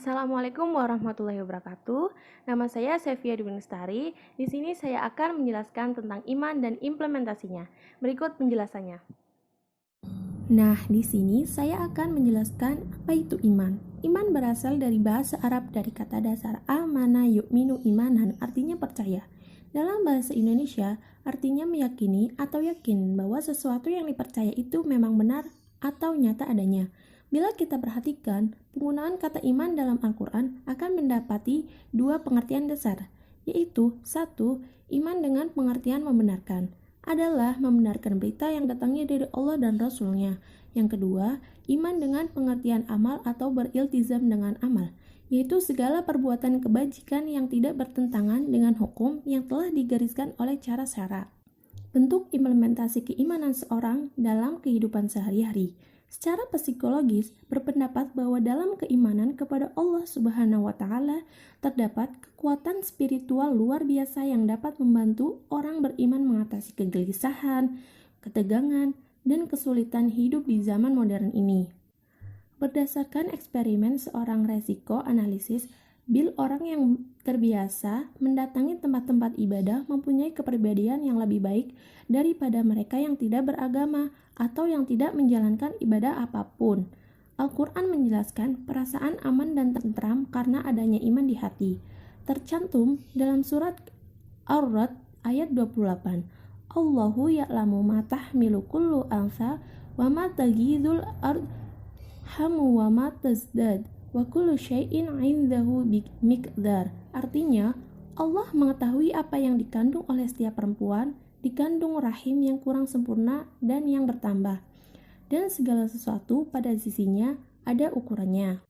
Assalamualaikum warahmatullahi wabarakatuh. Nama saya Sevia Dwi Lestari. Di sini saya akan menjelaskan tentang iman dan implementasinya. Berikut penjelasannya. Nah, di sini saya akan menjelaskan apa itu iman. Iman berasal dari bahasa Arab dari kata dasar amana yu'minu imanan, artinya percaya. Dalam bahasa Indonesia, artinya meyakini atau yakin bahwa sesuatu yang dipercaya itu memang benar atau nyata adanya. Bila kita perhatikan, penggunaan kata iman dalam Al-Quran akan mendapati dua pengertian dasar, yaitu satu, iman dengan pengertian membenarkan, adalah membenarkan berita yang datangnya dari Allah dan Rasul-Nya. Yang kedua, iman dengan pengertian amal atau beriltizam dengan amal, yaitu segala perbuatan kebajikan yang tidak bertentangan dengan hukum yang telah digariskan oleh cara-cara. Bentuk implementasi keimanan seorang dalam kehidupan sehari-hari. Secara psikologis, berpendapat bahwa dalam keimanan kepada Allah Subhanahu wa Ta'ala terdapat kekuatan spiritual luar biasa yang dapat membantu orang beriman mengatasi kegelisahan, ketegangan, dan kesulitan hidup di zaman modern ini. Berdasarkan eksperimen seorang resiko analisis, orang yang terbiasa mendatangi tempat-tempat ibadah mempunyai kepribadian yang lebih baik daripada mereka yang tidak beragama atau yang tidak menjalankan ibadah apapun. Al-Quran menjelaskan perasaan aman dan tentram karena adanya iman di hati. Tercantum dalam surat Ar-Ra'd ayat 28. Allahu ya'lamu ma tahmilu kullu ansa wa ma taghidul arhamu wa ma tazdad wa kullu syai'in 'indahu miqdar. Artinya, Allah mengetahui apa yang dikandung oleh setiap perempuan, dikandung rahim yang kurang sempurna dan yang bertambah. Dan segala sesuatu pada sisinya ada ukurannya.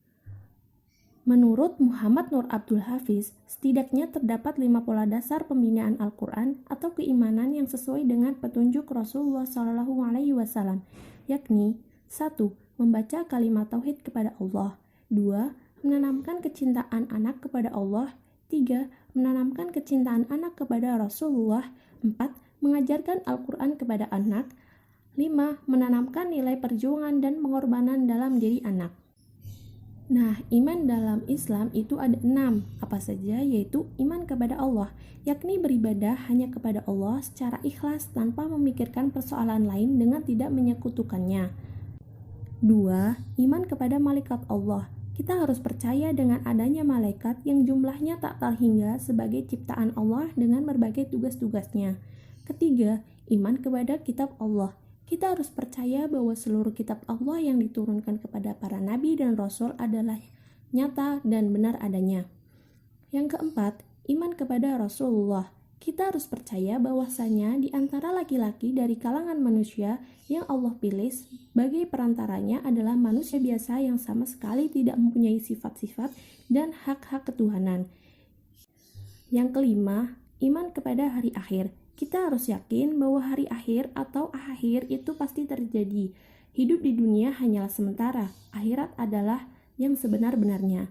Menurut Muhammad Nur Abdul Hafiz, setidaknya terdapat 5 pola dasar pembinaan Al-Quran atau keimanan yang sesuai dengan petunjuk Rasulullah SAW, yakni 1. Membaca kalimat tauhid kepada Allah. 2. Menanamkan kecintaan anak kepada Allah. 3. Menanamkan kecintaan anak kepada Rasulullah. 4. Mengajarkan Al-Quran kepada anak. 5. Menanamkan nilai perjuangan dan pengorbanan dalam diri anak. Nah, iman dalam Islam itu ada 6, apa saja, yaitu iman kepada Allah, yakni beribadah hanya kepada Allah secara ikhlas tanpa memikirkan persoalan lain dengan tidak menyekutukannya. 2. Iman kepada malaikat Allah. Kita harus percaya dengan adanya malaikat yang jumlahnya tak terhingga sebagai ciptaan Allah dengan berbagai tugas-tugasnya. Ketiga, iman kepada kitab Allah. Kita harus percaya bahwa seluruh kitab Allah yang diturunkan kepada para nabi dan rasul adalah nyata dan benar adanya. Yang keempat, iman kepada Rasulullah. Kita harus percaya bahwasanya di antara laki-laki dari kalangan manusia yang Allah pilih sebagai perantaranya adalah manusia biasa yang sama sekali tidak mempunyai sifat-sifat dan hak-hak ketuhanan. Yang kelima, iman kepada hari akhir. Kita harus yakin bahwa hari akhir atau akhir itu pasti terjadi. Hidup di dunia hanyalah sementara, akhirat adalah yang sebenar-benarnya.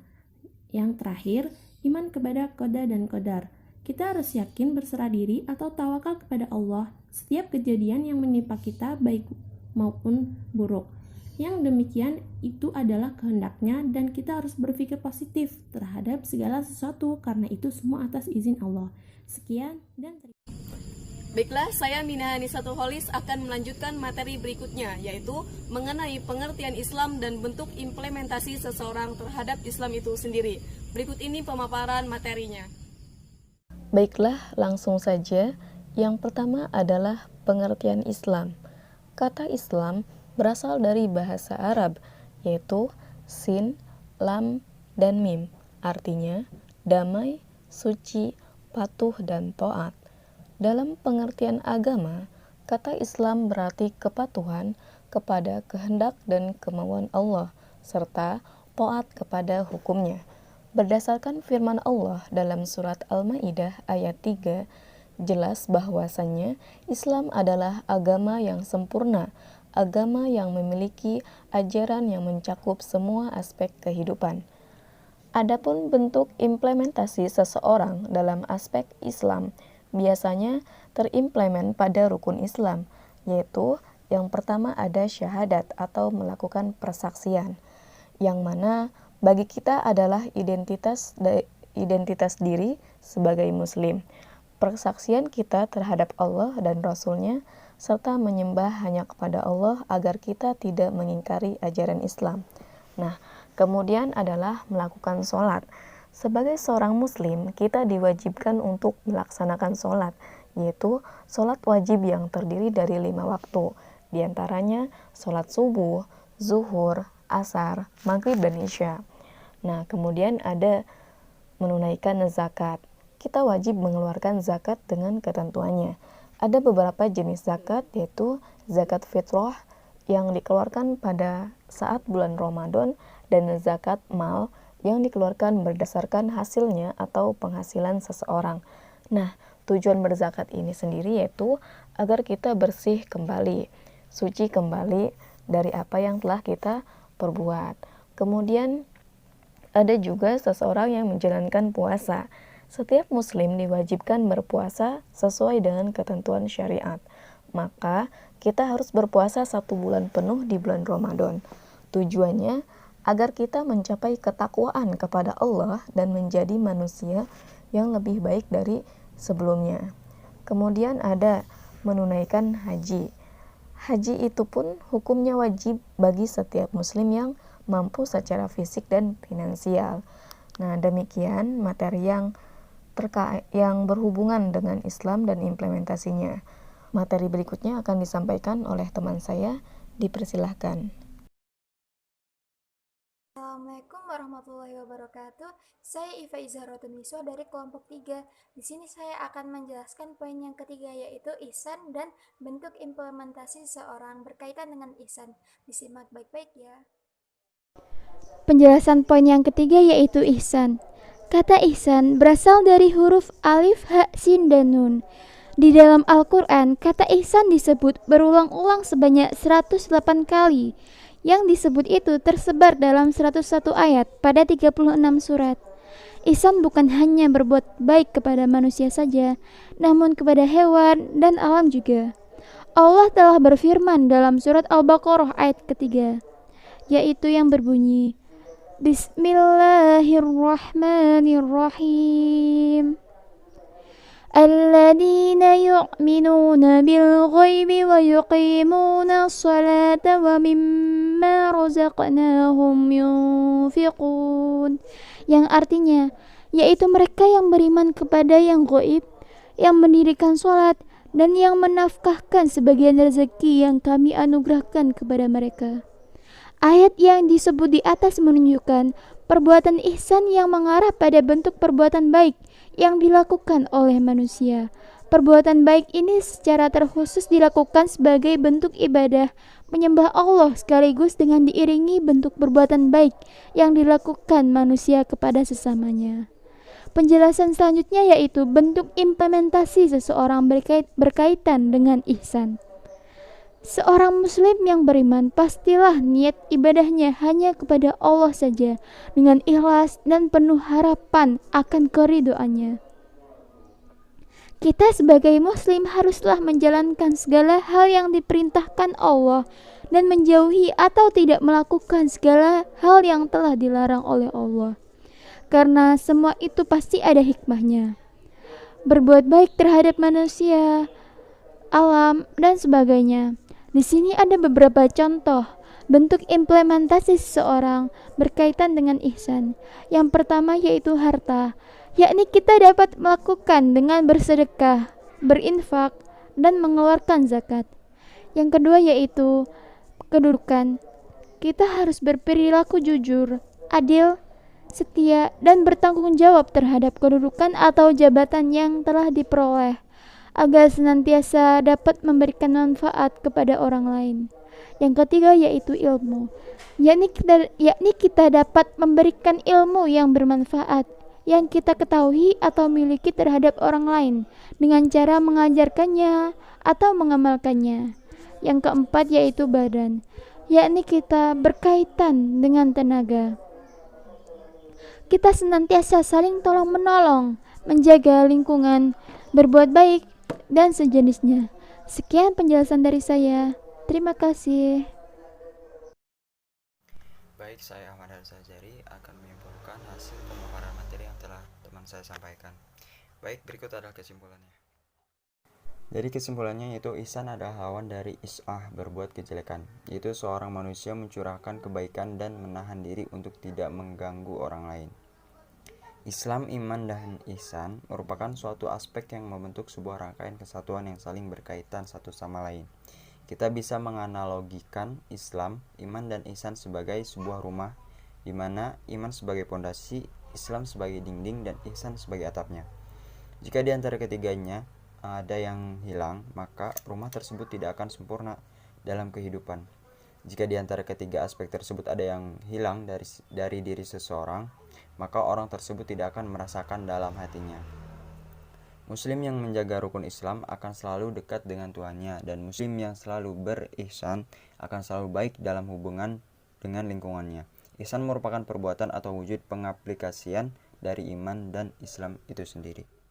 Yang terakhir, iman kepada qada dan qadar. Kita harus yakin berserah diri atau tawakal kepada Allah setiap kejadian yang menimpa kita baik maupun buruk. Yang demikian itu adalah kehendaknya dan kita harus berpikir positif terhadap segala sesuatu karena itu semua atas izin Allah. Sekian dan terima kasih. Baiklah, saya Mina Hanisatul Holis akan melanjutkan materi berikutnya, yaitu mengenai pengertian Islam dan bentuk implementasi seseorang terhadap Islam itu sendiri. Berikut ini pemaparan materinya. Baiklah, langsung saja. Yang pertama adalah pengertian Islam. Kata Islam berasal dari bahasa Arab, yaitu sin, lam, dan mim. Artinya, damai, suci, patuh, dan taat. Dalam pengertian agama, kata Islam berarti kepatuhan kepada kehendak dan kemauan Allah, serta taat kepada hukumnya. Berdasarkan firman Allah dalam surat Al-Maidah ayat 3, jelas bahwasannya Islam adalah agama yang sempurna, agama yang memiliki ajaran yang mencakup semua aspek kehidupan. Adapun bentuk implementasi seseorang dalam aspek Islam biasanya terimplement pada rukun Islam, yaitu yang pertama ada syahadat atau melakukan persaksian, yang mana bagi kita adalah identitas diri sebagai Muslim. Persaksian kita terhadap Allah dan Rasul-Nya, serta menyembah hanya kepada Allah agar kita tidak mengingkari ajaran Islam. Nah, kemudian adalah melakukan sholat. Sebagai seorang Muslim, kita diwajibkan untuk melaksanakan sholat, yaitu sholat wajib yang terdiri dari 5 waktu, diantaranya sholat subuh, zuhur, asar, maghrib, dan isya. Nah, kemudian ada menunaikan zakat. Kita wajib mengeluarkan zakat dengan ketentuannya. Ada beberapa jenis zakat, yaitu zakat fitrah yang dikeluarkan pada saat bulan Ramadan dan zakat mal yang dikeluarkan berdasarkan hasilnya atau penghasilan seseorang. Nah, tujuan berzakat ini sendiri yaitu agar kita bersih kembali, suci kembali dari apa yang telah kita perbuat. Kemudian ada juga seseorang yang menjalankan puasa. Setiap muslim diwajibkan berpuasa sesuai dengan ketentuan syariat. Maka kita harus berpuasa 1 bulan penuh di bulan Ramadan. Tujuannya agar kita mencapai ketakwaan kepada Allah dan menjadi manusia yang lebih baik dari sebelumnya. Kemudian ada menunaikan haji. Haji itu pun hukumnya wajib bagi setiap muslim yang mampu secara fisik dan finansial. Nah, demikian materi yang berhubungan dengan Islam dan implementasinya. Materi berikutnya akan disampaikan oleh teman saya, dipersilahkan. Assalamualaikum warahmatullahi wabarakatuh. Saya Iva Izharotuniswa dari kelompok 3. Di sini saya akan menjelaskan poin yang ketiga, yaitu ihsan dan bentuk implementasi seseorang berkaitan dengan ihsan. Disimak baik-baik ya. Penjelasan poin yang ketiga yaitu ihsan. Kata ihsan berasal dari huruf alif, ha, sin, dan nun. Di dalam Al-Quran, kata ihsan disebut berulang-ulang sebanyak 108 kali. Yang disebut itu tersebar dalam 101 ayat pada 36 surat. Ihsan bukan hanya berbuat baik kepada manusia saja, namun kepada hewan dan alam juga. Allah telah berfirman dalam surat Al-Baqarah ayat ketiga, yaitu yang berbunyi, Bismillahirrahmanirrahim. Alladzina yu'minuna bil ghaibi wa yuqimuna sholata wa mimma razaqnahum yunfiqun. Yang artinya, yaitu mereka yang beriman kepada yang gaib, yang mendirikan sholat, dan yang menafkahkan sebagian rezeki yang kami anugerahkan kepada mereka. Ayat yang disebut di atas menunjukkan perbuatan ihsan yang mengarah pada bentuk perbuatan baik yang dilakukan oleh manusia. Perbuatan baik ini secara terkhusus dilakukan sebagai bentuk ibadah menyembah Allah sekaligus dengan diiringi bentuk perbuatan baik yang dilakukan manusia kepada sesamanya. Penjelasan selanjutnya yaitu bentuk implementasi seseorang berkaitan dengan ihsan. Seorang muslim yang beriman pastilah niat ibadahnya hanya kepada Allah saja dengan ikhlas dan penuh harapan akan keridhoannya. Kita sebagai muslim haruslah menjalankan segala hal yang diperintahkan Allah dan menjauhi atau tidak melakukan segala hal yang telah dilarang oleh Allah. Karena semua itu pasti ada hikmahnya. Berbuat baik terhadap manusia, alam, dan sebagainya. Di sini ada beberapa contoh bentuk implementasi seseorang berkaitan dengan ihsan. Yang pertama yaitu harta, yakni kita dapat melakukan dengan bersedekah, berinfak, dan mengeluarkan zakat. Yang kedua yaitu kedudukan. Kita harus berperilaku jujur, adil, setia, dan bertanggung jawab terhadap kedudukan atau jabatan yang telah diperoleh, agar senantiasa dapat memberikan manfaat kepada orang lain. Yang ketiga yaitu ilmu, yakni kita dapat memberikan ilmu yang bermanfaat yang kita ketahui atau miliki terhadap orang lain dengan cara mengajarkannya atau mengamalkannya. Yang keempat yaitu badan, yakni kita berkaitan dengan tenaga. Kita senantiasa saling tolong-menolong, menjaga lingkungan, berbuat baik, dan sejenisnya. Sekian penjelasan dari saya. Terima kasih. Baik, saya Ahmad Al-Zajari akan akan saya sampaikan. Baik, berikut adalah kesimpulannya. Dari kesimpulannya yaitu ihsan adalah lawan dari is'ah, berbuat kejelekan, yaitu seorang manusia mencurahkan kebaikan dan menahan diri untuk tidak mengganggu orang lain. Islam, iman, dan ihsan merupakan suatu aspek yang membentuk sebuah rangkaian kesatuan yang saling berkaitan satu sama lain. Kita bisa menganalogikan Islam, iman, dan ihsan sebagai sebuah rumah, di mana iman sebagai pondasi, Islam sebagai dinding, dan ihsan sebagai atapnya. Jika di antara ketiganya ada yang hilang, maka rumah tersebut tidak akan sempurna dalam kehidupan. Jika di antara ketiga aspek tersebut ada yang hilang dari diri seseorang, maka orang tersebut tidak akan merasakan dalam hatinya. Muslim yang menjaga rukun Islam akan selalu dekat dengan Tuhannya, dan Muslim yang selalu berihsan akan selalu baik dalam hubungan dengan lingkungannya. Ihsan merupakan perbuatan atau wujud pengaplikasian dari iman dan Islam itu sendiri.